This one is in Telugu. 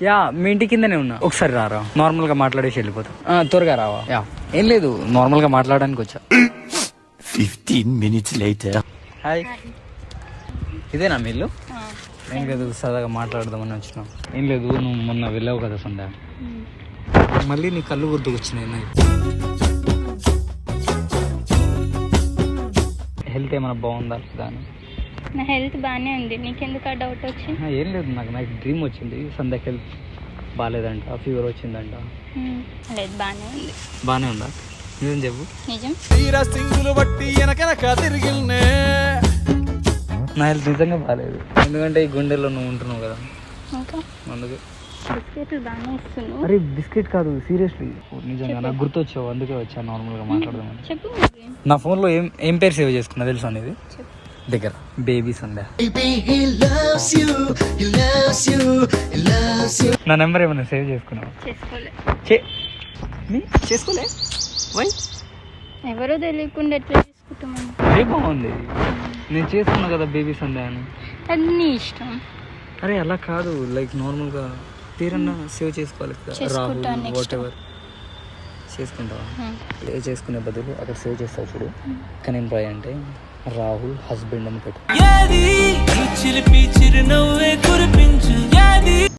యా మీ ఇంటి కిందనే ఉన్నా, ఒకసారి రారా, నార్మల్ గా మాట్లాడేసి వెళ్ళిపోతా. త్వరగా రావా? యా ఏం లేదు, నార్మల్ గా మాట్లాడడానికి వచ్చా. 15 minutes later. హాయ్, ఇదేనా మీ ఇల్లు? ఏం లేదు, సరదాగా మాట్లాడదామని వచ్చినాం. ఏం లేదు, నువ్వు మొన్న వెళ్ళావు కదా సంధ్య, మళ్ళీ నీ కళ్ళు గుర్తుకొచ్చినాయి నాకు. హెల్త్ ఏమైనా బాగుందా దాని? నా హెల్త్ బాగానే ఉంది, నీకెందుకు ఆ డౌట్ వచ్చి? ఏం లేదు, నాకు డ్రీమ్ వచ్చింది, సంధ్యకి హెల్త్ బాగాలేదంట, ఫీవర్ వచ్చిందంట. లేదు, బాగానే ఉంది. బాగానే ఉందా? నిజం చెప్పు. నిజం. నా హెల్త్ నిజంగా బాగాలేదు, ఎందుకంటే ఈ గుండెల్లో నువ్వు ఉంటున్నావు కదా, ఇంకా అందుకే. బిస్కెట్లు బాగానే ఇస్తున్నావు. అరే బిస్కెట్ కాదు, సీరియస్లీ నిజంగా నాకు గుర్తొచ్చావు, అందుకే వచ్చాను నార్మల్గా మాట్లాడదామని. చెప్పు. నా ఫోన్లో ఏం పేరు సేవ్ చేసుకున్నా తెలుసా అనేది? దగ్గర బేబీ సంధ్య. నా నెంబర్ ఏమన్నా సేవ్ చేసుకున్నావా? చేసుకోలే. వై? ఎవరో తెలియకుండా ఎట్లా చేసుకుంటామని. అదే బాగుంది, నేను చేసుకున్నా కదా బేబీ సంధ్య అని. అది నీ ఇష్టం. అరే అలా కాదు, లైక్ నార్మల్గా పేరన్నా సేవ్ చేసుకోవాలి కదా, రాహుల్ వాట్ ఎవర్ చేసుకుంటావా? చేసుకునే బదులు అక్కడ సేవ్ చేస్తావు చూడు, కానీ ఏం రాయి అంటే రాహుల్ హస్బెండ్ అని పెట్టు.